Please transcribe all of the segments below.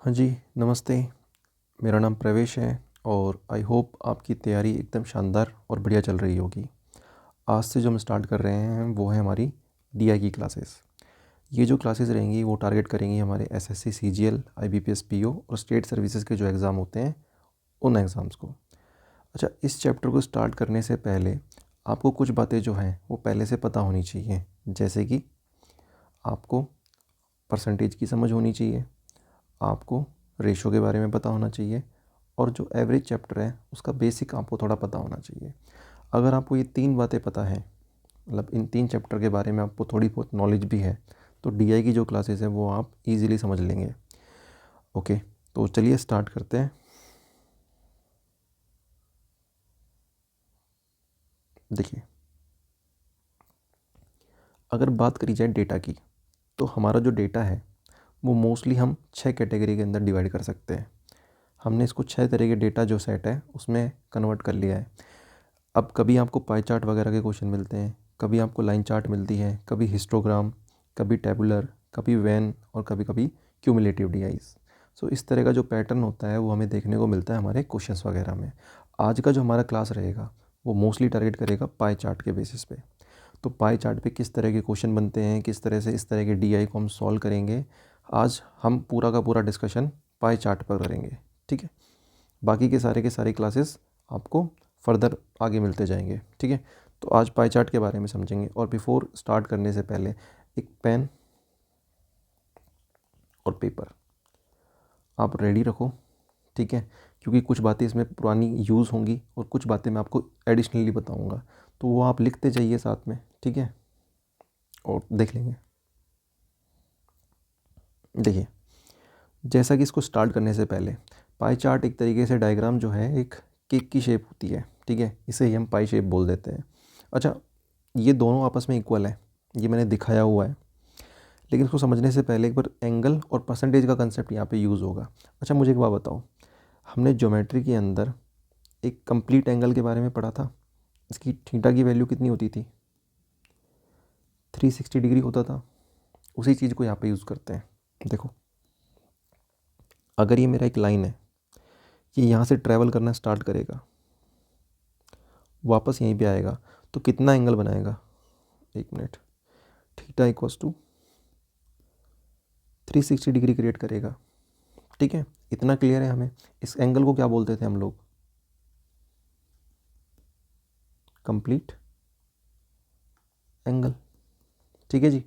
हाँ जी, नमस्ते। मेरा नाम प्रवेश है और आई होप आपकी तैयारी एकदम शानदार और बढ़िया चल रही होगी। आज से जो हम स्टार्ट कर रहे हैं वो है हमारी डीआई की क्लासेस। ये जो क्लासेस रहेंगी वो टारगेट करेंगी हमारे एसएससी, सीजीएल, आईबीपीएस, पीओ और स्टेट सर्विसेज के जो एग्ज़ाम होते हैं उन एग्ज़ाम्स को। अच्छा, इस चैप्टर को स्टार्ट करने से पहले आपको कुछ बातें जो हैं वो पहले से पता होनी चाहिए। जैसे कि आपको परसेंटेज की समझ होनी चाहिए, आपको रेशो के बारे में पता होना चाहिए और जो एवरेज चैप्टर है उसका बेसिक आपको थोड़ा पता होना चाहिए। अगर आपको ये 3 बातें पता हैं, मतलब इन 3 चैप्टर के बारे में आपको थोड़ी बहुत नॉलेज भी है, तो डीआई की जो क्लासेस है वो आप इजीली समझ लेंगे। ओके, तो चलिए स्टार्ट करते हैं। देखिए, अगर बात करी जाए डेटा की, तो हमारा जो डेटा है वो मोस्टली हम 6 कैटेगरी के अंदर डिवाइड कर सकते हैं। हमने इसको 6 तरह के डेटा जो सेट है उसमें कन्वर्ट कर लिया है। अब कभी आपको पाई चार्ट वगैरह के क्वेश्चन मिलते हैं, कभी आपको लाइन चार्ट मिलती है, कभी हिस्टोग्राम, कभी टेबुलर, कभी वैन और कभी कभी क्यूमुलेटिव डीआईज। सो इस तरह का जो पैटर्न होता है वो हमें देखने को मिलता है हमारे क्वेश्चंस वगैरह में। आज का जो हमारा क्लास रहेगा वो मोस्टली टारगेट करेगा पाई चार्ट के बेसिस पे। तो पाई चार्ट पे किस तरह के क्वेश्चन बनते हैं, किस तरह से इस तरह के डीआई को हम सॉल्व करेंगे, आज हम पूरा का पूरा डिस्कशन पाई चार्ट पर करेंगे। ठीक है, बाकी के सारे क्लासेस आपको फर्दर आगे मिलते जाएंगे। ठीक है, तो आज पाई चार्ट के बारे में समझेंगे। और बिफोर स्टार्ट करने से पहले एक पेन और पेपर आप रेडी रखो। ठीक है, क्योंकि कुछ बातें इसमें पुरानी यूज़ होंगी और कुछ बातें मैं आपको एडिशनली बताऊंगा, तो वो आप लिखते जाइए साथ में। ठीक है, और देख लेंगे। देखिए, जैसा कि इसको स्टार्ट करने से पहले पाई चार्ट एक तरीके से डायग्राम जो है एक केक की शेप होती है। ठीक है, इसे ही हम पाई शेप बोल देते हैं। अच्छा, ये दोनों आपस में इक्वल है, ये मैंने दिखाया हुआ है, लेकिन इसको समझने से पहले एक बार एंगल और परसेंटेज का कंसेप्ट यहाँ पे यूज़ होगा। अच्छा, मुझे एक बात बताओ, हमने ज्योमेट्री के अंदर एक कंप्लीट एंगल के बारे में पढ़ा था। इसकी थीटा की वैल्यू कितनी होती थी? 360 डिग्री होता था। उसी चीज़ को यहाँ पे यूज़ करते हैं। देखो, अगर ये मेरा एक लाइन है, ये यहाँ से ट्रैवल करना स्टार्ट करेगा, वापस यहीं पे आएगा, तो कितना एंगल बनाएगा? एक minute, theta equals to 360 degree create करेगा। ठीक है, इतना क्लियर है हमें। इस एंगल को क्या बोलते थे हम लोग? Complete angle. ठीक है जी,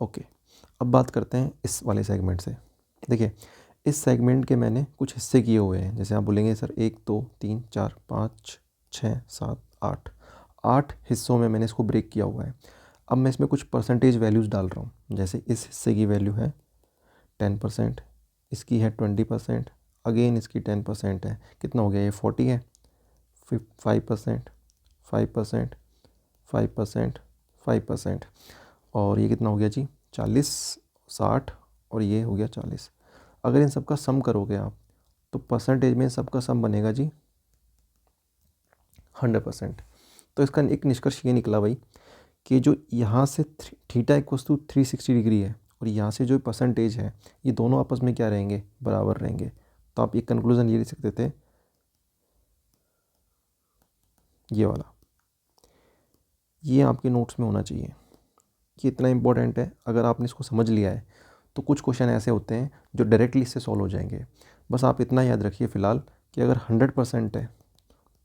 ओके। अब बात करते हैं इस वाले सेगमेंट से। देखिए, इस सेगमेंट के मैंने कुछ हिस्से किए हुए हैं। जैसे आप बोलेंगे सर 1 2 3 4 5 6 7 8, 8 हिस्सों में मैंने इसको ब्रेक किया हुआ है। अब मैं इसमें कुछ परसेंटेज वैल्यूज़ डाल रहा हूँ। जैसे इस हिस्से की वैल्यू है 10%, इसकी है 20%, अगेन इसकी 10% है। कितना हो गया? ये 40 है। 5%, 5%, 5%, 5%, और ये कितना हो गया जी? 40, 60 और ये हो गया 40। अगर इन सब का सम करोगे आप तो परसेंटेज में सबका सम बनेगा जी 100%। तो इसका एक निष्कर्ष ये निकला भाई कि जो यहाँ से थीटा इक्वल्स टू 360 डिग्री है और यहाँ से जो परसेंटेज है, ये दोनों आपस में क्या रहेंगे? बराबर रहेंगे। तो आप एक कंक्लूज़न ये लिख सकते थे, ये वाला, ये आपके नोट्स में होना चाहिए। ये इतना इंपॉर्टेंट है। अगर आपने इसको समझ लिया है तो कुछ क्वेश्चन ऐसे होते हैं जो डायरेक्टली इससे सॉल्व हो जाएंगे। बस आप इतना याद रखिए फ़िलहाल कि अगर 100% है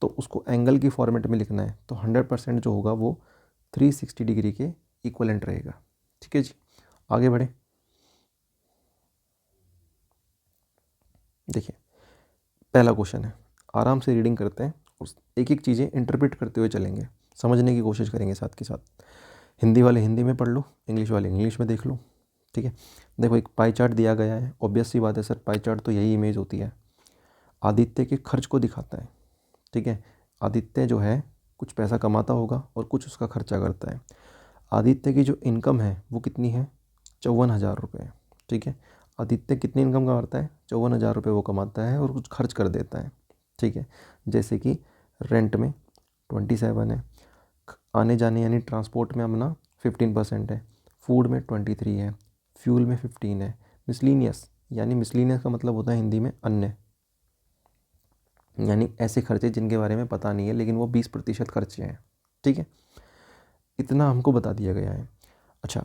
तो उसको एंगल की फॉर्मेट में लिखना है, तो 100% जो होगा वो 360 डिग्री के इक्वलेंट रहेगा। ठीक है जी, आगे बढ़े। देखिए, पहला क्वेश्चन है, आराम से रीडिंग करते हैं और एक एक चीज़ें इंटरप्रेट करते हुए चलेंगे, समझने की कोशिश करेंगे साथ के साथ। हिंदी वाले हिंदी में पढ़ लो, इंग्लिश वाले इंग्लिश में देख लो। ठीक है, देखो एक पाई चार्ट दिया गया है। ऑब्वियस सी बात है सर, पाई चार्ट तो यही इमेज होती है, आदित्य के खर्च को दिखाता है। ठीक है, आदित्य जो है कुछ पैसा कमाता होगा और कुछ उसका खर्चा करता है। आदित्य की जो इनकम है वो कितनी है? 54,000 रुपये। ठीक है, आदित्य कितनी इनकम कमाता है? 54,000 रुपये वो कमाता है और कुछ खर्च कर देता है। ठीक है, जैसे कि रेंट में 27 है, आने जाने यानी ट्रांसपोर्ट में अपना 15% है, फूड में 23 है, फ्यूल में 15 है, मिसलीनियस यानी मिसलिनियस का मतलब होता है हिंदी में अन्य, यानी ऐसे खर्चे जिनके बारे में पता नहीं है लेकिन वो 20% खर्चे हैं। ठीक है, इतना हमको बता दिया गया है। अच्छा,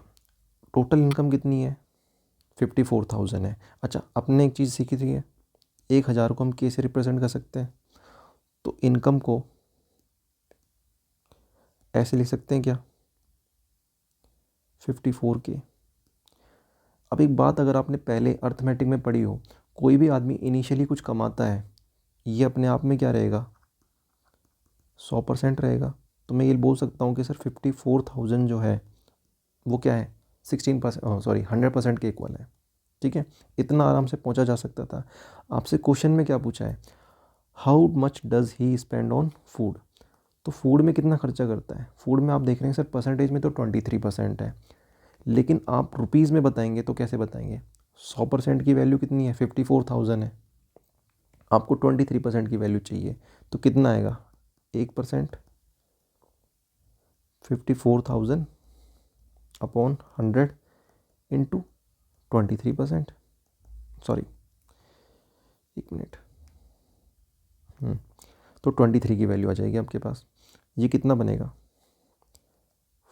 टोटल इनकम कितनी है? 54,000 है। अच्छा, अपने एक चीज़ सीखी थी, 1,000 को हम कैसे रिप्रेजेंट कर सकते हैं? तो इनकम को ऐसे लिख सकते हैं क्या, 54K। अब एक बात अगर आपने पहले अर्थमेटिक में पढ़ी हो, कोई भी आदमी इनिशियली कुछ कमाता है, ये अपने आप में क्या रहेगा, 100% रहेगा। तो मैं ये बोल सकता हूँ कि सर 54,000 जो है वो क्या है, 16%, सॉरी 100% के इक्वल है। ठीक है, इतना आराम से पहुँचा जा सकता था। आपसे क्वेश्चन में क्या पूछा है, how much does he spend on food. तो फूड में कितना खर्चा करता है? फूड में आप देख रहे हैं सर परसेंटेज में तो 23% है, लेकिन आप रुपीज़ में बताएंगे तो कैसे बताएंगे? 100% की वैल्यू कितनी है, 54,000 है, आपको 23% की वैल्यू चाहिए, तो कितना आएगा, 1%, 54,000 अपॉन 100 इंटू 23%, सॉरी 1 मिनट, तो 23 की वैल्यू आ जाएगी आपके पास। ये कितना बनेगा,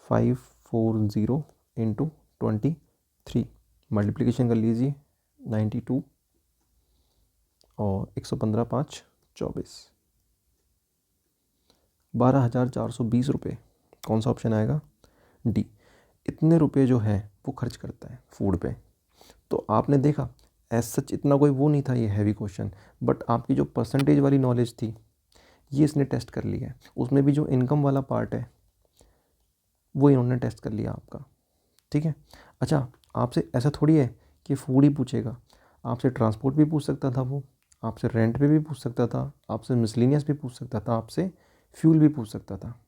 540 इंटू 23, मल्टीप्लिकेशन कर लीजिए, 92 और 115 5 24, 12,420 रुपये। कौन सा ऑप्शन आएगा, डी। इतने रुपए जो है वो खर्च करता है फूड पे। तो आपने देखा एज सच इतना कोई वो नहीं था ये हैवी क्वेश्चन, बट आपकी जो परसेंटेज वाली नॉलेज थी ये इसने टेस्ट कर लिया है। उसमें भी जो इनकम वाला पार्ट है वो इन्होंने टेस्ट कर लिया आपका। ठीक है, अच्छा आपसे ऐसा थोड़ी है कि फूड ही पूछेगा, आपसे ट्रांसपोर्ट भी पूछ सकता था वो, आपसे रेंट पे भी पूछ सकता था, आपसे मिसलिनियस भी पूछ सकता था, आपसे फ्यूल भी पूछ सकता था।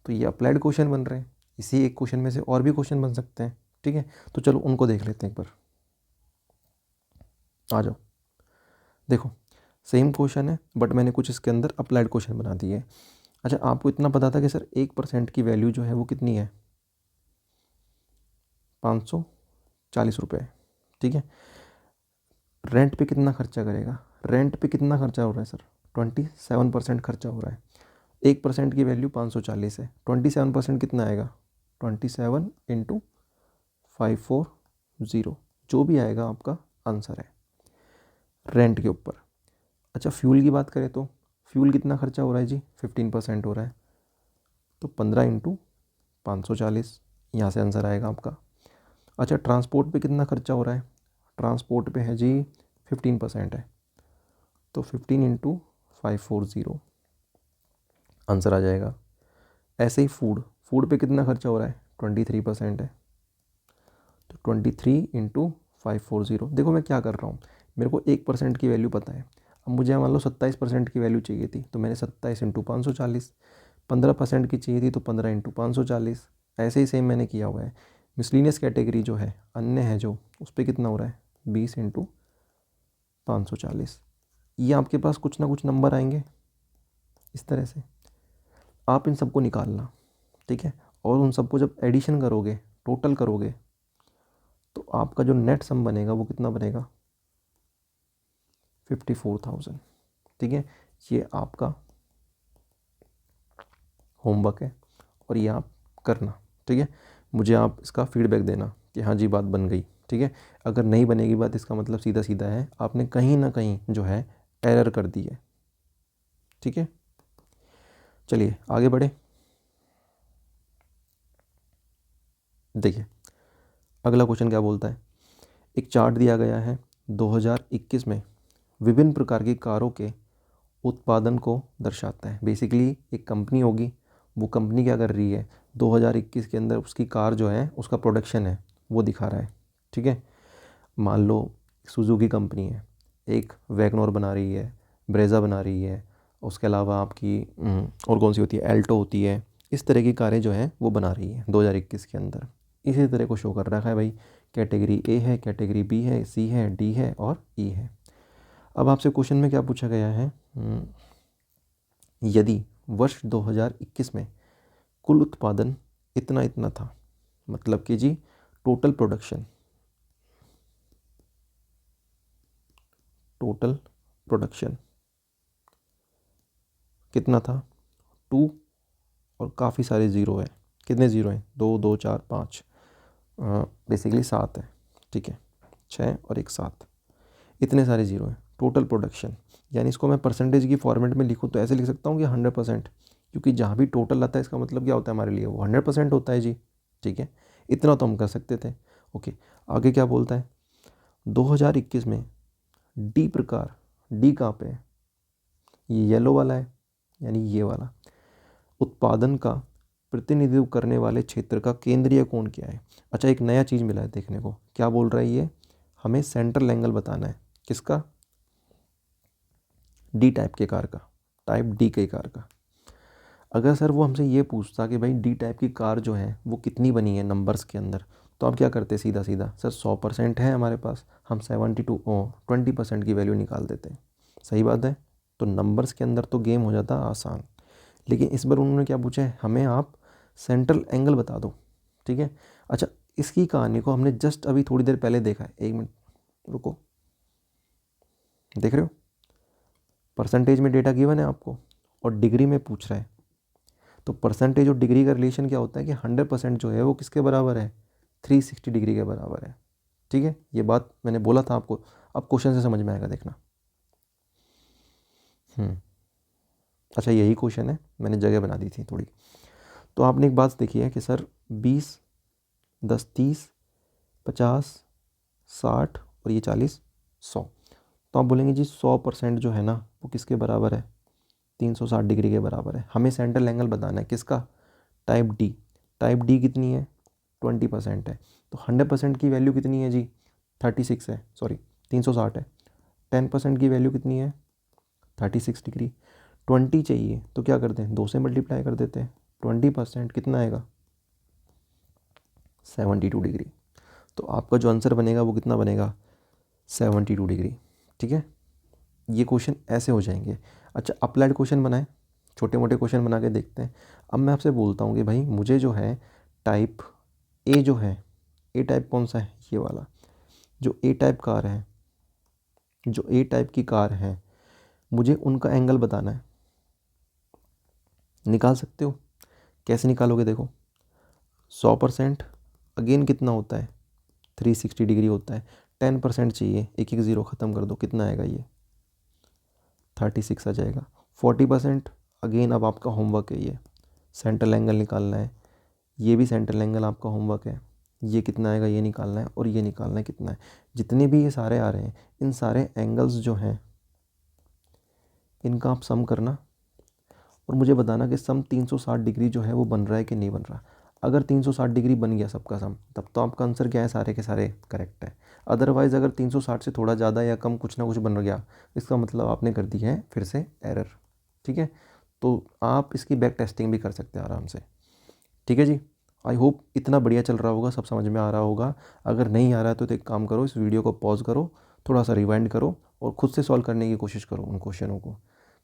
तो ये अप्लाइड क्वेश्चन बन रहे हैं, इसी एक क्वेश्चन में से और भी क्वेश्चन बन सकते हैं। ठीक है, तो चलो उनको देख लेते हैं एक बार, आ जाओ। देखो सेम क्वेश्चन है बट मैंने कुछ इसके अंदर अप्लाइड क्वेश्चन बना दिए हैं। अच्छा, आपको इतना पता था कि सर 1% की वैल्यू जो है वो कितनी है, 540 रुपये। ठीक है, रेंट पे कितना खर्चा करेगा, रेंट पे कितना खर्चा हो रहा है सर, 27% खर्चा हो रहा है। 1% की वैल्यू 540 है, 27% कितना आएगा, 27 इंटू 540, जो भी आएगा आपका आंसर है रेंट के ऊपर। अच्छा, फ्यूल की बात करें तो फ्यूल कितना खर्चा हो रहा है जी, 15% हो रहा है, तो 15 इंटू 540, यहाँ से आंसर आएगा आपका। अच्छा, ट्रांसपोर्ट पे कितना खर्चा हो रहा है, ट्रांसपोर्ट पे है जी 15% है, तो 15 इंटू 540 आंसर आ जाएगा। ऐसे ही फूड, फूड पे कितना खर्चा हो रहा है, 23% है, तो 23 इंटू 540। देखो मैं क्या कर रहा हूँ, मेरे को 1% की वैल्यू पता है, अब मुझे मान लो 27% की वैल्यू चाहिए थी, तो मैंने 27 इंटू 540, 15% की चाहिए थी तो 15 इंटू 540, ऐसे ही सेम मैंने किया हुआ है। मिसलिनियस कैटेगरी जो है, अन्य है जो, उस पर कितना हो रहा है, 20 इंटू 540। ये आपके पास कुछ ना कुछ नंबर आएंगे इस तरह से, आप इन सबको निकालना। ठीक है, और उन सबको जब एडिशन करोगे, टोटल करोगे, तो आपका जो नेट सम बनेगा वो कितना बनेगा, 54,000। ठीक है, ये आपका होमवर्क है और ये आप करना। ठीक है, मुझे आप इसका फीडबैक देना कि हाँ जी बात बन गई। ठीक है, अगर नहीं बनेगी बात, इसका मतलब सीधा सीधा है आपने कहीं ना कहीं जो है एरर कर दी है। ठीक है, चलिए आगे बढ़े। देखिए अगला क्वेश्चन क्या बोलता है, एक चार्ट दिया गया है 2021 में विभिन्न प्रकार की कारों के उत्पादन को दर्शाता है। बेसिकली एक कंपनी होगी, वो कंपनी क्या कर रही है, 2021 के अंदर उसकी कार जो है उसका प्रोडक्शन है वो दिखा रहा है। ठीक है, मान लो सुजुकी कंपनी है, एक वैगनोर बना रही है, ब्रेज़ा बना रही है, उसके अलावा आपकी और कौन सी होती है, एल्टो होती है, इस तरह की कारें जो हैं वो बना रही है 2021 के अंदर। इसी तरह को शो कर रखा है भाई, कैटेगरी ए है, कैटेगरी बी है, सी है, डी है और ई है। अब आपसे क्वेश्चन में क्या पूछा गया है, यदि वर्ष 2021 में कुल उत्पादन इतना इतना था, मतलब कि जी टोटल प्रोडक्शन, टोटल प्रोडक्शन कितना था 2 और काफ़ी सारे ज़ीरो है। कितने ज़ीरो हैं 2 2 4 5 बेसिकली 7 है, ठीक है 6 और एक 7, इतने सारे ज़ीरो हैं टोटल प्रोडक्शन। यानी इसको मैं परसेंटेज की फॉर्मेट में लिखूँ तो ऐसे लिख सकता हूँ कि 100%, क्योंकि जहाँ भी टोटल आता है इसका मतलब क्या होता है हमारे लिए, वो 100% होता है जी, ठीक है। इतना तो हम कर सकते थे। ओके, आगे क्या बोलता है 2021 में डी प्रकार, डी कहाँ पे है, ये येलो वाला है यानी ये वाला, उत्पादन का प्रतिनिधित्व करने वाले क्षेत्र का केंद्रीय कोण क्या है। अच्छा, एक नया चीज़ मिला है देखने को, क्या बोल रहा है ये, हमें सेंट्रल एंगल बताना है, किसका, डी टाइप के कार का, टाइप डी के कार का। अगर सर वो हमसे ये पूछता कि भाई डी टाइप की कार जो है वो कितनी बनी है नंबर्स के अंदर, तो आप क्या करते सीधा सीधा, सर 100% है हमारे पास, हम 20% की वैल्यू निकाल देते हैं। सही बात है, तो नंबर्स के अंदर तो गेम हो जाता आसान। लेकिन इस बार उन्होंने क्या पूछा है, हमें आप सेंट्रल एंगल बता दो, ठीक है। अच्छा, इसकी कहानी को हमने जस्ट अभी थोड़ी देर पहले देखा है, 1 मिनट रुको, देख रहे हो परसेंटेज में डेटा गिवन है आपको और डिग्री में पूछ रहा है, तो परसेंटेज और डिग्री का रिलेशन क्या होता है कि 100% जो है वो किसके बराबर है, 360 डिग्री के बराबर है, ठीक है। ये बात मैंने बोला था आपको, अब क्वेश्चन से समझ में आएगा, देखना। अच्छा, यही क्वेश्चन है, मैंने जगह बना दी थी थोड़ी। तो आपने एक बात देखी है कि सर 20 10 30 50 60 और ये 40 100, तो आप बोलेंगे जी 100% जो है ना वो किसके बराबर है, 360 डिग्री के बराबर है। हमें सेंट्रल एंगल बताना है किसका, टाइप डी। टाइप डी कितनी है, 20% है, तो 100% की वैल्यू कितनी है जी, 36 है, सॉरी 360 है। 10% की वैल्यू कितनी है, 36 डिग्री। 20 चाहिए तो क्या करते हैं, 2 से मल्टीप्लाई कर देते हैं, 20% कितना आएगा, 72 डिग्री। तो आपका जो आंसर बनेगा वो कितना बनेगा, 72 डिग्री, ठीक है। ये क्वेश्चन ऐसे हो जाएंगे। अच्छा, अप्लाइड क्वेश्चन बनाएं, छोटे मोटे क्वेश्चन बना के देखते हैं। अब मैं आपसे बोलता हूँ कि भाई मुझे जो है टाइप ए जो है, ए टाइप कौन सा है, ये वाला, जो ए टाइप कार है, जो ए टाइप की कार है, मुझे उनका एंगल बताना है। निकाल सकते हो, कैसे निकालोगे, देखो 100% अगेन कितना होता है, 360 डिग्री होता है। 10% चाहिए, एक एक ज़ीरो ख़त्म कर दो, कितना आएगा ये 36 आ जाएगा। 40% अगेन अब आपका होमवर्क है, ये सेंट्रल एंगल निकालना है, ये भी सेंट्रल एंगल आपका होमवर्क है। ये कितना आएगा ये निकालना है, और ये निकालना है कितना है। जितने भी ये सारे आ रहे हैं, इन सारे एंगल्स जो हैं इनका आप सम करना और मुझे बताना कि सम 360 डिग्री जो है वो बन रहा है कि नहीं बन रहा। अगर 360 डिग्री बन गया सबका सम, तब तो आपका आंसर क्या है, सारे के सारे करेक्ट है। अदरवाइज़ अगर 360 से थोड़ा ज़्यादा या कम कुछ ना कुछ बन गया, इसका मतलब आपने कर दी है फिर से एरर, ठीक है। तो आप इसकी बैक टेस्टिंग भी कर सकते हैं आराम से, ठीक है जी। आई होप इतना बढ़िया चल रहा होगा, सब समझ में आ रहा होगा। अगर नहीं आ रहा है तो एक काम करो, इस वीडियो को पॉज करो, थोड़ा सा रिवाइंड करो और ख़ुद से सॉल्व करने की कोशिश करो उन क्वेश्चनों को,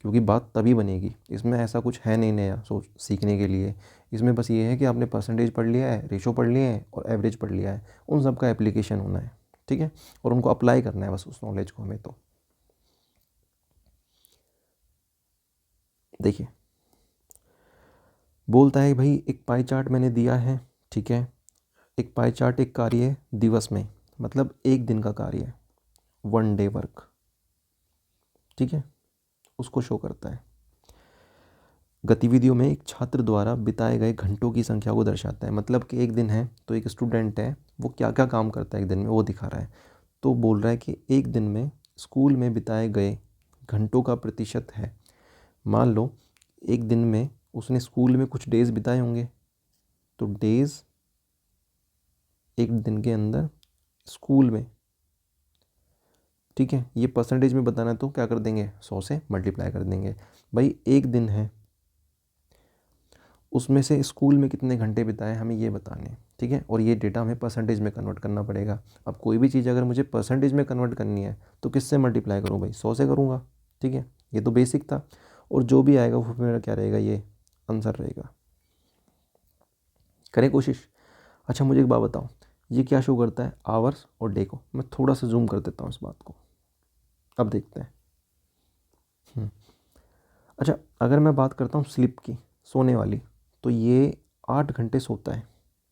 क्योंकि बात तभी बनेगी। इसमें ऐसा कुछ है नहीं नया सोच सीखने के लिए, इसमें बस ये है कि आपने परसेंटेज पढ़ लिया है, रेशो पढ़ लिए हैं और एवरेज पढ़ लिया है, उन सब का एप्लीकेशन होना है, ठीक है, और उनको अप्लाई करना है बस उस नॉलेज को हमें। तो देखिए, बोलता है भाई एक पाई चार्ट मैंने दिया है, ठीक है। एक पाई चार्ट एक कार्य दिवस में, मतलब एक दिन का कार्य है, 1 डे वर्क, ठीक है, उसको शो करता है। गतिविधियों में एक छात्र द्वारा बिताए गए घंटों की संख्या को दर्शाता है, मतलब कि एक दिन है तो एक स्टूडेंट है वो क्या क्या काम करता है एक दिन में वो दिखा रहा है। तो बोल रहा है कि एक दिन में स्कूल में बिताए गए घंटों का प्रतिशत है। मान लो एक दिन में उसने स्कूल में कुछ डेज़ बिताए होंगे, तो डेज़ एक दिन के अंदर स्कूल में, ठीक है। ये परसेंटेज में बताना है तो क्या कर देंगे, 100 से मल्टीप्लाई कर देंगे। भाई एक दिन है, उसमें से स्कूल में कितने घंटे बिताए हमें ये बताने, ठीक है, और ये डेटा हमें परसेंटेज में कन्वर्ट करना पड़ेगा। अब कोई भी चीज़ अगर मुझे परसेंटेज में कन्वर्ट करनी है तो किससे मल्टीप्लाई करूँ भाई, 100 से करूँगा, ठीक है। ये तो बेसिक था, और जो भी आएगा वो मेरा क्या रहेगा, ये आंसर रहेगा। करें कोशिश। अच्छा, मुझे एक बात बताओ, ये क्या शो करता है, आवर्स और डे को। मैं थोड़ा सा जूम कर देता हूँ इस बात को, अब देखते हैं। अच्छा, अगर मैं बात करता हूँ स्लीप की, सोने वाली, तो ये 8 घंटे सोता है,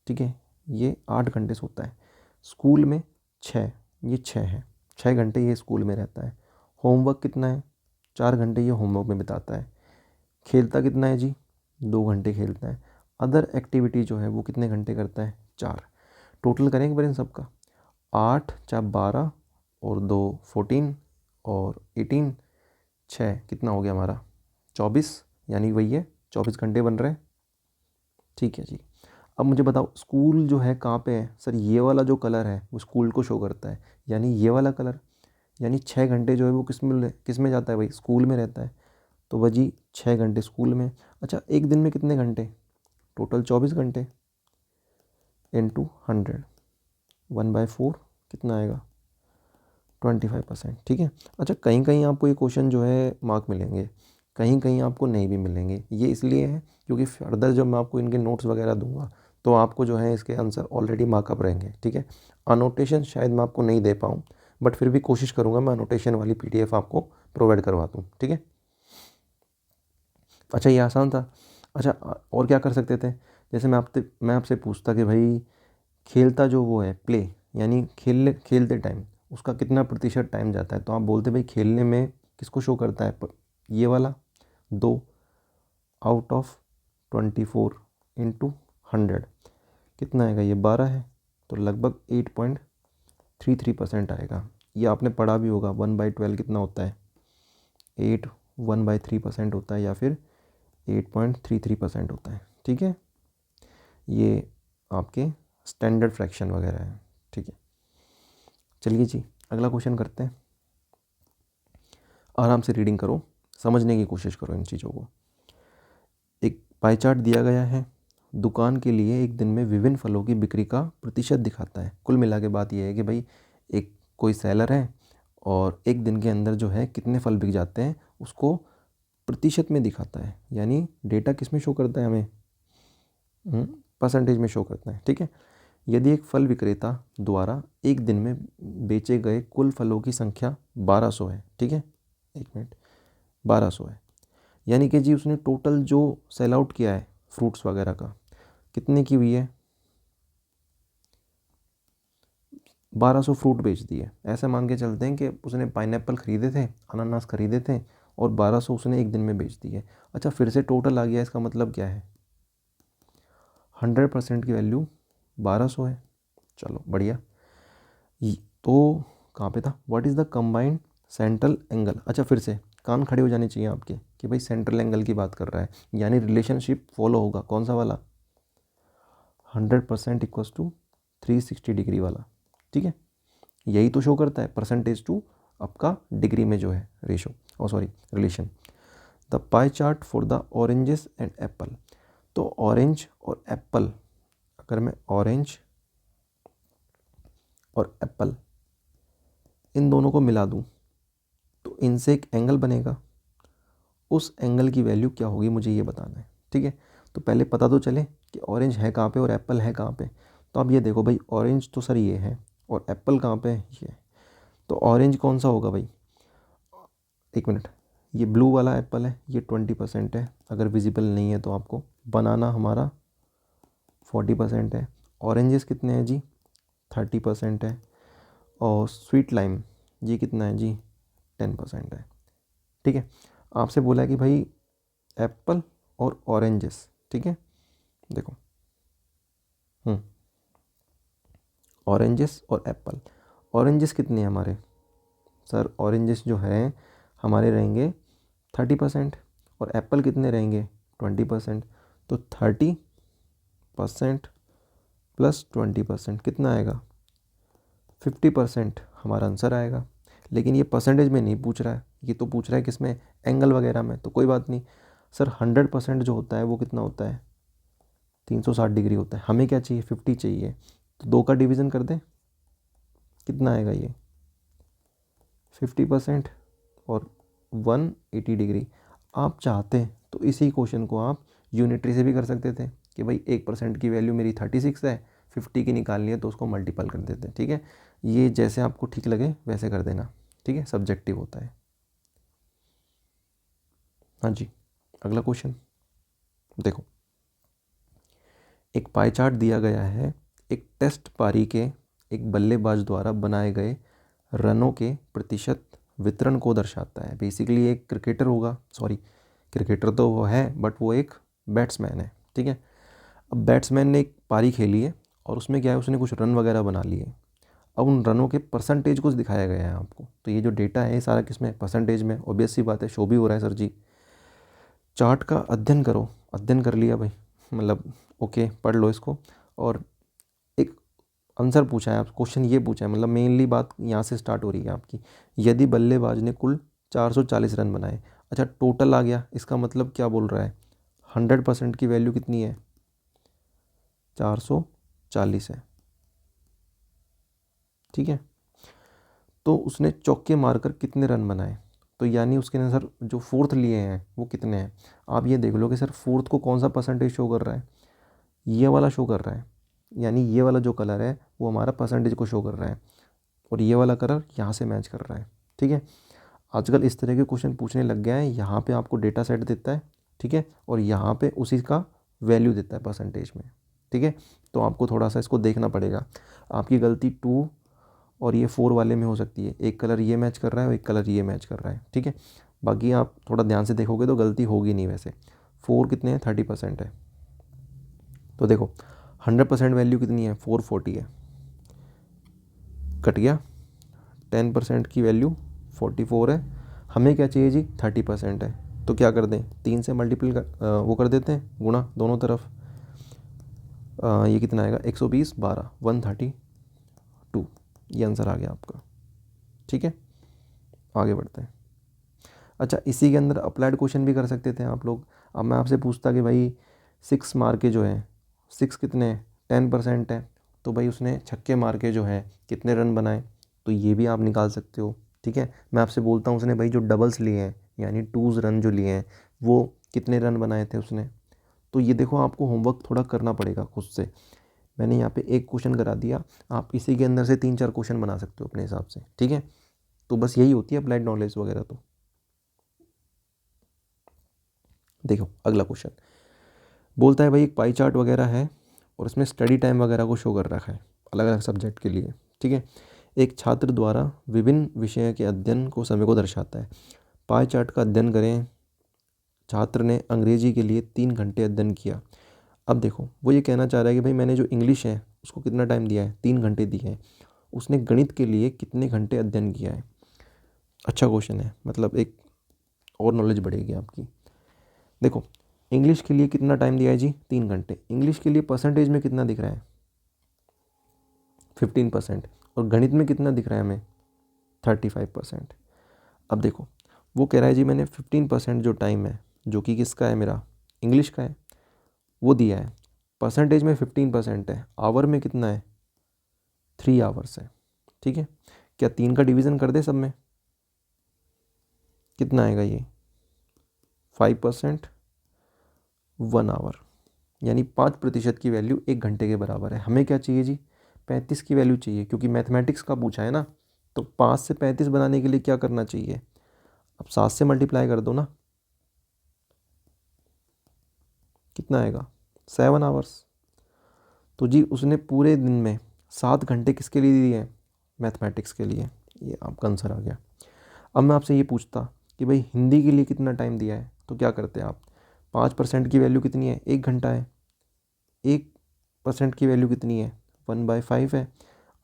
ठीक है, ये 8 घंटे सोता है। स्कूल में 6, ये 6 है, 6 घंटे ये स्कूल में रहता है। होमवर्क कितना है? 4 घंटे ये होमवर्क में बिताता है। खेलता कितना है जी? 2 घंटे खेलता है। अदर एक्टिविटी जो है वो कितने घंटे करता है? 4। टोटल करेंगे पर इन सबका, 8 चार 12 और 2 14 और 18, 6 कितना हो गया हमारा? 24, यानी वही है, 24 घंटे बन रहे हैं। ठीक है जी। अब मुझे बताओ स्कूल जो है कहाँ पे है? सर ये वाला जो कलर है वो स्कूल को शो करता है, यानी ये वाला कलर, यानी 6 घंटे जो है वो किस में जाता है भाई? स्कूल में रहता है। तो वह जी 6 घंटे स्कूल में। अच्छा, एक दिन में कितने घंटे? टोटल 24 घंटे इंटू 100, 1/4 कितना आएगा? 25%। ठीक है। अच्छा, कहीं कहीं आपको ये क्वेश्चन जो है मार्क मिलेंगे, कहीं कहीं आपको नहीं भी मिलेंगे। ये इसलिए है क्योंकि फर्दर जब मैं आपको इनके नोट्स वगैरह दूंगा तो आपको जो है इसके आंसर ऑलरेडी मार्कअप रहेंगे। ठीक है। अनोटेशन शायद मैं आपको नहीं दे पाऊँ, बट फिर भी कोशिश करूँगा मैं अनोटेशन वाली PDF आपको प्रोवाइड करवा दूँ। ठीक है। अच्छा, ये आसान था। अच्छा, और क्या कर सकते थे? जैसे मैं आपसे पूछता कि भाई खेलता जो वो है प्ले, यानी खेलते टाइम उसका कितना प्रतिशत टाइम जाता है, तो आप बोलते भाई खेलने में किसको शो करता है? ये वाला 2 आउट ऑफ 24 इंटू 100 कितना आएगा? ये 12 है, तो लगभग 8.33% आएगा। ये आपने पढ़ा भी होगा, 1/12 कितना होता है? 8 1/3% होता है, या फिर 8.33% होता है। ठीक है, ये आपके स्टैंडर्ड फ्रैक्शन वगैरह है। ठीक है, चलिए जी अगला क्वेश्चन करते हैं। आराम से रीडिंग करो, समझने की कोशिश करो इन चीज़ों को। एक पाई चार्ट दिया गया है, दुकान के लिए एक दिन में विभिन्न फलों की बिक्री का प्रतिशत दिखाता है। कुल मिला के बात यह है कि भाई एक कोई सेलर है और एक दिन के अंदर जो है कितने फल बिक जाते हैं उसको प्रतिशत में दिखाता है, यानी डेटा किस में शो करता है हमें? परसेंटेज में शो करता है। ठीक है। यदि एक फल विक्रेता द्वारा एक दिन में बेचे गए कुल फलों की संख्या 1200 है, ठीक है, एक मिनट, 1200 है, यानी कि जी उसने टोटल जो सेल आउट किया है फ्रूट्स वगैरह का कितने की हुई है? 1200 फ्रूट बेच दिए। ऐसे मान के चलते हैं कि उसने पाइनएप्पल ख़रीदे थे, अनानास ख़रीदे थे और 1200 उसने एक दिन में बेच दिए। अच्छा, फिर से टोटल आ गया, इसका मतलब क्या है? 100% की वैल्यू 1200 है। चलो बढ़िया। तो कहाँ पे था? What is the combined central angle? अच्छा, फिर से कान खड़े हो जाने चाहिए आपके कि भाई सेंट्रल एंगल की बात कर रहा है, यानी रिलेशनशिप फॉलो होगा। कौन सा वाला? 100% इक्वल्स टू 360 डिग्री वाला। ठीक है, यही तो शो करता है परसेंटेज टू आपका डिग्री में जो है ratio, sorry relation. The pie chart for the oranges and Apple. तो ऑरेंज और एप्पल, अगर मैं ऑरेंज और एप्पल इन दोनों को मिला दूं तो इनसे एक एंगल बनेगा। उस एंगल की वैल्यू क्या होगी मुझे ये बताना है। ठीक है, तो पहले पता तो चले कि ऑरेंज है कहाँ पे और एप्पल है कहाँ पे। तो अब ये देखो भाई, ऑरेंज तो सर ये है और एप्पल कहाँ पे है? ये। तो ऑरेंज कौन सा होगा भाई? एक मिनट, ये ब्लू वाला एप्पल है, ये 20% है, अगर विजिबल नहीं है तो आपको। बनाना हमारा 40% है। ऑरेंजेस कितने हैं जी? 30% है। और स्वीट लाइम ये कितना है जी? 10% है। ठीक है, आपसे बोला है कि भाई एप्पल और ऑरेंजेस। ठीक है, देखो ऑरेंजेस और एप्पल। ऑरेंजेस कितने हैं हमारे? सर ऑरेंजेस जो है हमारे रहेंगे 30% और एप्पल कितने रहेंगे? 20%। तो 30% प्लस 20% कितना आएगा? 50% हमारा आंसर आएगा। लेकिन ये परसेंटेज में नहीं पूछ रहा है, ये तो पूछ रहा है किस में? एंगल वगैरह में। तो कोई बात नहीं सर, 100% जो होता है वो कितना होता है? 360 डिग्री होता है। हमें क्या चाहिए? 50 चाहिए। तो 2 का डिवीज़न कर दें, कितना आएगा ये? 50% और 180 डिग्री। आप चाहते तो इसी क्वेश्चन को आप यूनिटरी से भी कर सकते थे कि भाई 1% की वैल्यू मेरी 36 है, 50 की निकालनी है तो उसको मल्टीपल कर देते हैं। ठीक है, ये जैसे आपको ठीक लगे वैसे कर देना। ठीक है, सब्जेक्टिव होता है। हाँ जी, अगला क्वेश्चन देखो, एक पाई चार्ट दिया गया है, एक टेस्ट पारी के एक बल्लेबाज द्वारा बनाए गए रनों के प्रतिशत वितरण को दर्शाता है। बेसिकली एक क्रिकेटर होगा, सॉरी क्रिकेटर तो वो है बट वो एक बैट्समैन है, ठीक है। अब बैट्समैन ने एक पारी खेली है और उसमें क्या है, उसने कुछ रन वगैरह बना लिए। अब उन रनों के परसेंटेज को दिखाया गया है आपको। तो ये जो डेटा है सारा किस में, परसेंटेज में। ऑब्वियस सी बात है, शो भी हो रहा है सर जी। चार्ट का अध्ययन करो, अध्ययन कर लिया भाई, मतलब ओके, पढ़ लो इसको। और एक आंसर पूछा है आप, क्वेश्चन ये पूछा है, मतलब मेनली बात यहाँ से स्टार्ट हो रही है आपकी। यदि बल्लेबाज ने कुल 440 रन बनाए, अच्छा टोटल आ गया, इसका मतलब क्या बोल रहा है, 100% की वैल्यू कितनी है, 440 है, ठीक है। तो उसने चौके मारकर कितने रन बनाए, तो यानी उसके अनुसार जो फोर्थ लिए हैं वो कितने हैं। आप ये देख लो कि सर फोर्थ को कौन सा परसेंटेज शो कर रहा है, ये वाला शो कर रहा है, यानी ये वाला जो कलर है वो हमारा परसेंटेज को शो कर रहा है, और ये वाला कलर यहाँ से मैच कर रहा है, ठीक है। आजकल इस तरह के क्वेश्चन पूछने लग गया है, यहाँ पे आपको डेटा सेट देता है, ठीक है, और यहाँ पे उसी का वैल्यू देता है परसेंटेज में, ठीक है। तो आपको थोड़ा सा इसको देखना पड़ेगा। आपकी गलती 2 और ये 4 वाले में हो सकती है, एक कलर ये मैच कर रहा है और एक कलर ये मैच कर रहा है, ठीक है। बाकी आप थोड़ा ध्यान से देखोगे तो गलती होगी नहीं। वैसे 4 कितने हैं, 30% है। तो देखो 100% वैल्यू कितनी है, 440 है, कट गया। 10% की वैल्यू 44 है, हमें क्या चाहिए जी, 30% है। तो क्या कर दें, 3 से मल्टीपल वो कर देते हैं, गुणा दोनों तरफ। ये कितना आएगा, 120 12 132, ये आंसर आ गया आपका, ठीक है। आगे बढ़ते हैं। अच्छा, इसी के अंदर अप्लाइड क्वेश्चन भी कर सकते थे आप लोग। अब मैं आपसे पूछता कि भाई 6 मार के जो है, 6 कितने 10% है, तो भाई उसने छक्के मार के जो है कितने रन बनाए, तो ये भी आप निकाल सकते हो, ठीक है। मैं आपसे बोलता हूँ उसने भाई जो डबल्स लिए हैं, यानी 2 रन जो लिए हैं, वो कितने रन बनाए थे उसने। तो ये देखो आपको होमवर्क थोड़ा करना पड़ेगा खुद से। मैंने यहाँ पे एक क्वेश्चन करा दिया, आप इसी के अंदर से 3-4 क्वेश्चन बना सकते हो अपने हिसाब से, ठीक है। तो बस यही होती है अप्लाइड नॉलेज वगैरह। तो देखो अगला क्वेश्चन बोलता है भाई एक पाई चार्ट वगैरह है और इसमें स्टडी टाइम वगैरह को शो कर रखा है अलग अलग सब्जेक्ट के लिए, ठीक है। एक छात्र द्वारा विभिन्न विषय के अध्ययन को समय को दर्शाता है। पाई चार्ट का अध्ययन करें। छात्र ने अंग्रेजी के लिए 3 घंटे अध्ययन किया। अब देखो वो ये कहना चाह रहा है कि भाई मैंने जो इंग्लिश है उसको कितना टाइम दिया है, 3 घंटे दिए हैं। उसने गणित के लिए कितने घंटे अध्ययन किया है। अच्छा क्वेश्चन है, मतलब एक और नॉलेज बढ़ेगी आपकी। देखो इंग्लिश के लिए कितना टाइम दिया है जी, 3 घंटे। इंग्लिश के लिए परसेंटेज में कितना दिख रहा है, 15%। और गणित में कितना दिख रहा है हमें, 35%। अब देखो वो कह रहा है जी मैंने 15% जो टाइम है, जो कि किसका है, मेरा इंग्लिश का है, वो दिया है। परसेंटेज में 15% है, आवर में कितना है, 3 आवर्स है, ठीक है। क्या 3 का डिवीज़न कर दे सब में, कितना आएगा ये, 5% 1 आवर, यानी 5% की वैल्यू 1 घंटे के बराबर है। हमें क्या चाहिए जी, 35 की वैल्यू चाहिए, क्योंकि मैथमेटिक्स का पूछा है ना। तो 5 से 35 बनाने के लिए क्या करना चाहिए, अब 7 से मल्टीप्लाई कर दो ना, कितना आएगा, 7 आवर्स। तो जी उसने पूरे दिन में 7 घंटे किसके लिए दिए हैं, मैथमेटिक्स के लिए। ये आपका आंसर आ गया। अब मैं आपसे ये पूछता कि भाई हिंदी के लिए कितना टाइम दिया है, तो क्या करते हैं आप, 5% की वैल्यू कितनी है, 1 घंटा है। 1% की वैल्यू कितनी है, 1/5 है।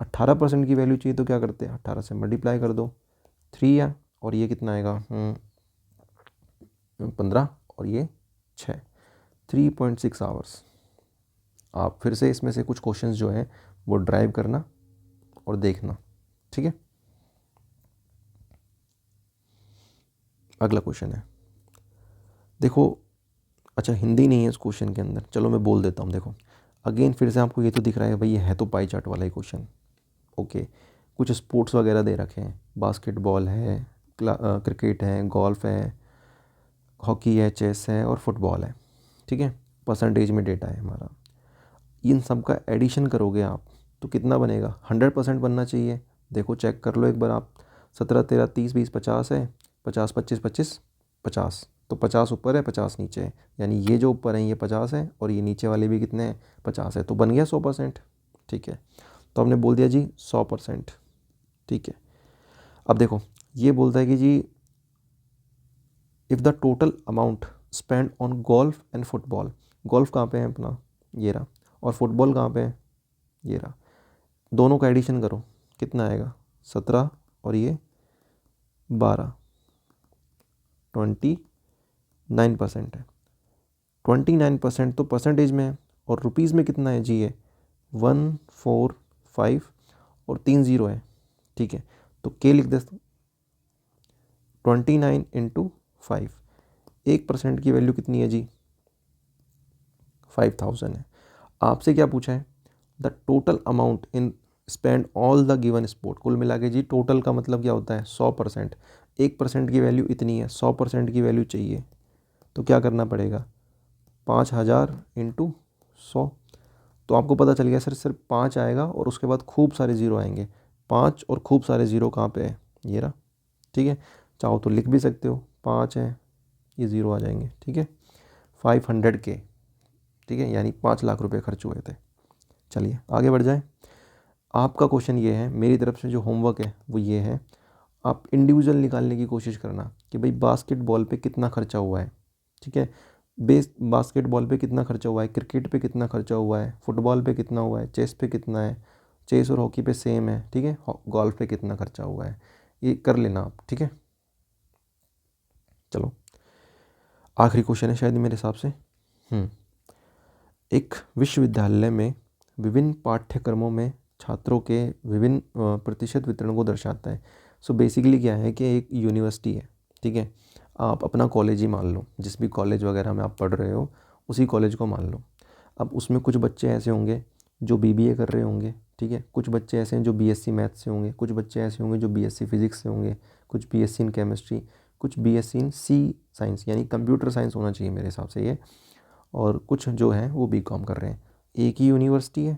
18% की वैल्यू चाहिए तो क्या करते हैं, 18 से मल्टीप्लाई कर दो, 3 है। और ये कितना आएगा, 15 और ये 6, 3.6 आवर्स। आप फिर से इसमें से कुछ क्वेश्चंस जो हैं वो ड्राइव करना और देखना, ठीक है। अगला क्वेश्चन है, देखो अच्छा हिंदी नहीं है इस क्वेश्चन के अंदर, चलो मैं बोल देता हूँ। देखो अगेन फिर से आपको ये तो दिख रहा है भाई, ये है तो पाई चार्ट वाला ही क्वेश्चन, ओके। कुछ स्पोर्ट्स वगैरह दे रखे हैं, बास्केटबॉल है, क्रिकेट है, गोल्फ है, हॉकी है, चेस है और फुटबॉल है, ठीक है। परसेंटेज में डेटा है हमारा। इन सब का एडिशन करोगे आप तो कितना बनेगा, 100% बनना चाहिए। देखो चेक कर लो एक बार आप, 17 13 30 20 50 है, 50 25 25 50, तो 50 ऊपर है 50 नीचे है, यानी ये जो ऊपर है ये 50 है और ये नीचे वाले भी कितने हैं 50 है, तो बन गया 100%। ठीक है, तो हमने बोल दिया जी 100%। ठीक है, अब देखो ये बोलता है कि जी if the total amount spend on golf and football, golf कहाँ पे है अपना, ये रहा, और फुटबॉल कहाँ पे है, ये रहा, दोनों का एडिशन करो कितना आएगा, 17 और ये 12, 29% है। 29% तो परसेंटेज में है, और रुपीज़ में कितना है जी, ये 145 और 3 ज़ीरो है। ठीक है, तो के लिख दे, 29 इंटू 5, 1% की वैल्यू कितनी है जी, 5000 है। आपसे क्या पूछा है, the total amount in spend all the given sport, कुल मिला के जी टोटल का मतलब क्या होता है 100%, 1% की वैल्यू इतनी है, 100% की वैल्यू चाहिए, तो क्या करना पड़ेगा, 5000 इंटू 100, तो आपको पता चल गया सर सिर्फ 5 आएगा और उसके बाद खूब सारे ज़ीरो आएंगे, 5 और खूब सारे ज़ीरो कहाँ पे है, ये रहा। ठीक है, चाहो तो लिख भी सकते हो, 5 है ये ज़ीरो आ जाएंगे। ठीक है, 500K, ठीक है, यानी 5 लाख रुपए खर्च हुए थे। चलिए आगे बढ़ जाए। आपका क्वेश्चन ये है, मेरी तरफ से जो होमवर्क है वो ये है, आप इंडिविजुअल निकालने की कोशिश करना कि भाई बास्केटबॉल पे कितना खर्चा हुआ है। ठीक है, बास्केटबॉल पे कितना खर्चा हुआ है, क्रिकेट पे कितना खर्चा हुआ है, फुटबॉल पे कितना हुआ है, चेस पे कितना है, चेस और हॉकी पे सेम है। ठीक है, गोल्फ पे कितना खर्चा हुआ है, ये कर लेना आप। ठीक है, चलो आखिरी क्वेश्चन है शायद मेरे हिसाब से। एक विश्वविद्यालय में विभिन्न पाठ्यक्रमों में छात्रों के विभिन्न प्रतिशत वितरण को दर्शाता है। सो बेसिकली क्या है कि एक यूनिवर्सिटी है, ठीक है, आप अपना कॉलेज ही मान लो, जिस भी कॉलेज वगैरह में आप पढ़ रहे हो उसी कॉलेज को मान लो। अब उसमें कुछ बच्चे ऐसे होंगे जो बीबीए कर रहे होंगे, ठीक है, कुछ बच्चे ऐसे हैं जो बीएससी मैथ्स से होंगे, कुछ बच्चे ऐसे होंगे जो बीएससी फिजिक्स से होंगे, कुछ बीएससी इन केमिस्ट्री, कुछ बीएससी इन सी साइंस यानी कंप्यूटर साइंस होना चाहिए मेरे हिसाब से ये, और कुछ जो हैं वो बीकॉम कर रहे हैं। एक ही यूनिवर्सिटी है,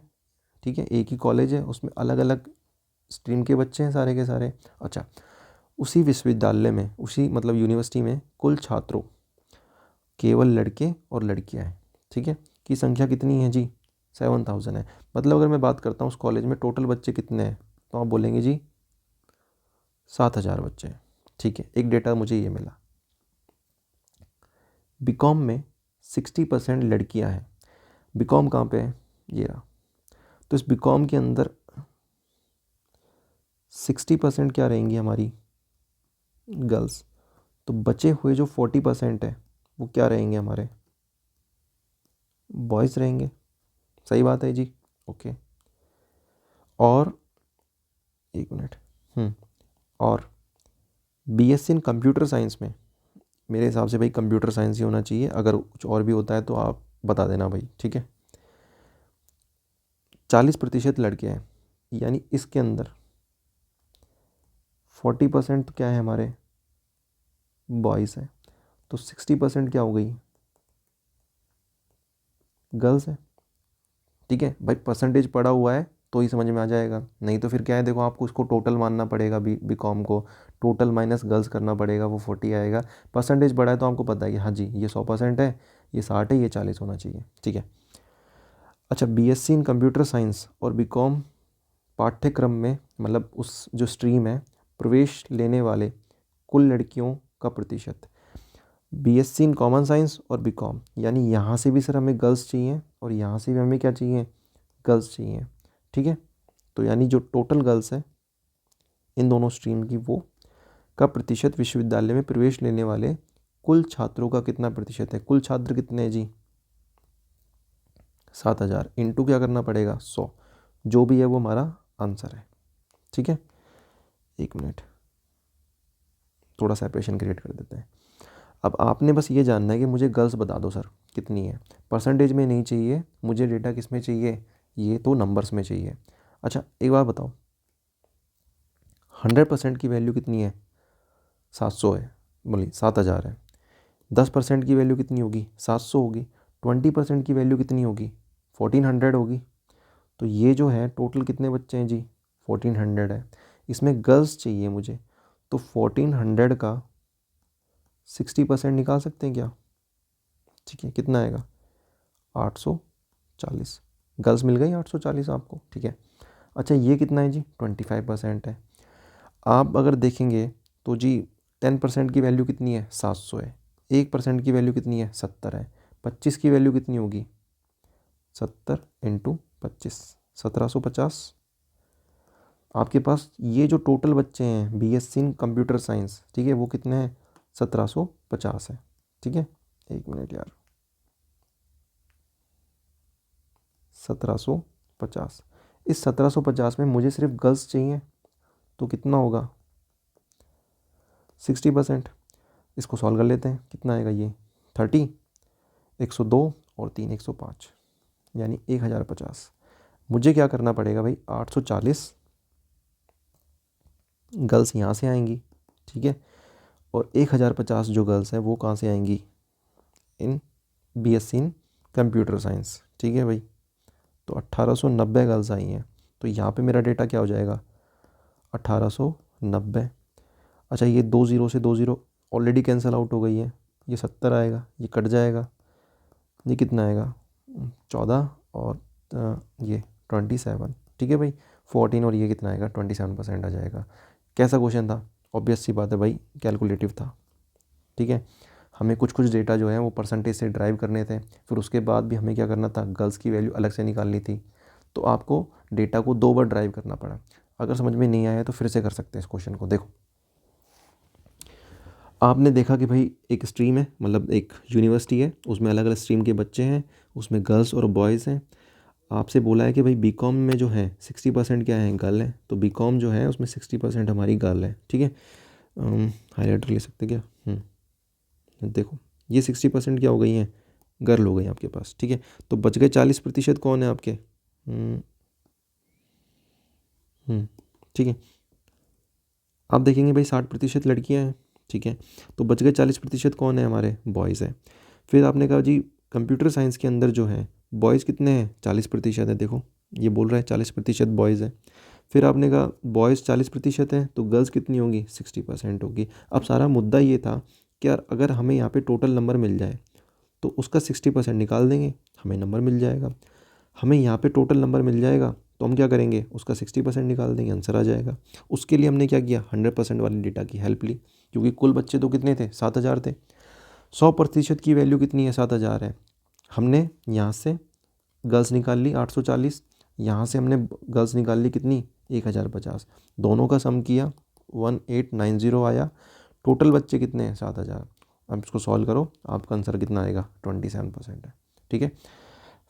ठीक है, एक ही कॉलेज है, उसमें अलग अलग स्ट्रीम के बच्चे हैं सारे के सारे। अच्छा, उसी विश्वविद्यालय में, उसी मतलब यूनिवर्सिटी में कुल छात्रों केवल लड़के और लड़कियां हैं, ठीक है, की संख्या कितनी है जी, 7000 है। मतलब अगर मैं बात करता हूँ उस कॉलेज में टोटल बच्चे कितने हैं, तो आप बोलेंगे जी 7000 बच्चे हैं। ठीक है, एक डेटा मुझे ये मिला। बीकॉम में 60% लड़कियां हैं। बीकॉम कहाँ पे है, ये रहा, तो इस बीकॉम के अंदर 60% क्या रहेंगी हमारी गर्ल्स, तो बचे हुए जो 40% है वो क्या रहेंगे हमारे बॉयज़ रहेंगे। सही बात है जी, ओके। और एक मिनट, और बीएससी इन कंप्यूटर साइंस में मेरे हिसाब से भाई कंप्यूटर साइंस ही होना चाहिए, अगर कुछ और भी होता है तो आप बता देना भाई। ठीक है, 40% लड़के हैं, यानी इसके अंदर 40% तो क्या है हमारे बॉयज़ हैं, तो 60% क्या हो गई गर्ल्स है। ठीक है भाई, परसेंटेज पड़ा हुआ है तो ही समझ में आ जाएगा, नहीं तो फिर क्या है, देखो आपको उसको टोटल मानना पड़ेगा, बीकॉम को टोटल माइनस गर्ल्स करना पड़ेगा, वो 40 आएगा। परसेंटेज पड़ा है तो आपको पता है कि हाँ जी ये 100% है, ये 60 है, ये 40 होना चाहिए। ठीक है, अच्छा, बीएससी इन कंप्यूटर साइंस और बीकॉम पाठ्यक्रम में मतलब उस जो स्ट्रीम है प्रवेश लेने वाले कुल लड़कियों का प्रतिशत, बीएससी इन कॉमन साइंस और बीकॉम, यानी यहाँ से भी सर हमें गर्ल्स चाहिए और यहाँ से भी हमें क्या चाहिए, गर्ल्स चाहिए। ठीक है, तो यानी जो टोटल गर्ल्स है इन दोनों स्ट्रीम की वो का प्रतिशत विश्वविद्यालय में प्रवेश लेने वाले कुल छात्रों का कितना प्रतिशत है, कुल छात्र कितने हैं जी 7000 इंटू क्या करना पड़ेगा 100, जो भी है वो हमारा आंसर है। ठीक है, एक मिनट थोड़ा सेपरेशन क्रिएट कर देते हैं। अब आपने बस ये जानना है कि मुझे गर्ल्स बता दो सर कितनी है, परसेंटेज में नहीं चाहिए मुझे, डेटा किस में चाहिए, ये तो नंबर्स में चाहिए। अच्छा एक बात बताओ, 100% की वैल्यू कितनी है 700 है, बोली 7000 है, 10% की वैल्यू कितनी होगी 700 होगी, 20% की वैल्यू कितनी होगी 1400 होगी। तो ये जो है टोटल कितने बच्चे हैं जी 1400 है, इसमें गर्ल्स चाहिए मुझे, तो 1400 का 60% निकाल सकते हैं क्या? ठीक है, कितना आएगा? 840। गर्ल्स मिल गई 840 आपको, ठीक है। अच्छा ये कितना है जी? 25% है। आप अगर देखेंगे तो जी 10% की वैल्यू कितनी है? 700 है। 1% की वैल्यू कितनी है? 70 है। 25 की वैल्यू कितनी होगी? 70 इंटू 25, 1750। आपके पास ये जो टोटल बच्चे हैं बीएससी इन कंप्यूटर साइंस, ठीक है, वो कितने हैं? 1750 है, ठीक है। एक मिनट यार, 1750। इस 1750 में मुझे सिर्फ गर्ल्स चाहिए, तो कितना होगा? 60%। इसको सॉल्व कर लेते हैं, कितना आएगा ये? 30, 102 और 3 105, यानी 1050। मुझे क्या करना पड़ेगा भाई? 840 गर्ल्स यहाँ से आएंगी, ठीक है, और 1050 जो गर्ल्स हैं वो कहाँ से आएंगी? इन बीएससी इन कंप्यूटर साइंस, ठीक है भाई। तो 1890 गर्ल्स आई हैं, तो यहाँ पे मेरा डेटा क्या हो जाएगा? 1890। अच्छा ये 2 ज़ीरो से 2 ज़ीरो ऑलरेडी कैंसिल आउट हो गई है, ये 70 आएगा, ये कट जाएगा, ये कितना आएगा? 14 और ये 27, ठीक है भाई। 14 और ये कितना आएगा? 27% आ जाएगा। कैसा क्वेश्चन था? ऑब्वियस सी बात है भाई, कैलकुलेटिव था, ठीक है। हमें कुछ कुछ डेटा जो है वो परसेंटेज से ड्राइव करने थे, फिर उसके बाद भी हमें क्या करना था? गर्ल्स की वैल्यू अलग से निकालनी थी। तो आपको डेटा को 2 बार ड्राइव करना पड़ा। अगर समझ में नहीं आया तो फिर से कर सकते हैं इस क्वेश्चन को। देखो, आपने देखा कि भाई एक स्ट्रीम है, मतलब एक यूनिवर्सिटी है, उसमें अलग अलग स्ट्रीम के बच्चे हैं, उसमें गर्ल्स और बॉयज़ हैं। आपसे बोला है कि भाई बीकॉम में जो है 60% क्या है? गर्ल है। तो बीकॉम जो है उसमें 60% हमारी गर्ल है, ठीक है। हाईलाइटर ले सकते क्या? देखो ये 60% क्या हो गई हैं? गर्ल हो गई आपके पास, ठीक है। तो बच गए 40% कौन है आपके? ठीक है। आप देखेंगे भाई 60% लड़कियां हैं, ठीक है। तो बच गए 40% कौन है? हमारे बॉयज़ है। फिर आपने कहा जी कंप्यूटर साइंस के अंदर जो है बॉयज़ कितने हैं? 40% है। देखो ये बोल रहा है 40% बॉयज़ है। फिर आपने कहा बॉयज़ 40% है, तो गर्ल्स कितनी होंगी? 60% होगी। अब सारा मुद्दा ये था कि यार अगर हमें यहाँ पे टोटल नंबर मिल जाए तो उसका 60% निकाल देंगे, हमें नंबर मिल जाएगा। हमें यहाँ पे टोटल नंबर मिल जाएगा तो हम क्या करेंगे? उसका 60% निकाल देंगे, आंसर आ जाएगा। उसके लिए हमने क्या किया? 100% वाली डेटा की हेल्प ली, क्योंकि कुल बच्चे तो कितने थे? 7000 थे। 100% की वैल्यू कितनी है? 7000 है। हमने यहाँ से गर्ल्स निकाल ली 840, यहाँ से हमने गर्ल्स निकाल ली कितनी? 1050। दोनों का सम किया 1890 आया। टोटल बच्चे कितने हैं? 7000। अब इसको सॉल्व करो, आपका आंसर कितना आएगा? 27% है, ठीक है।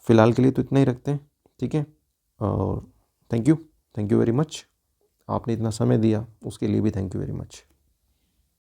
फ़िलहाल के लिए तो इतना ही रखते हैं, ठीक है। और थैंक यू वेरी मच। आपने इतना समय दिया उसके लिए भी थैंक यू वेरी मच।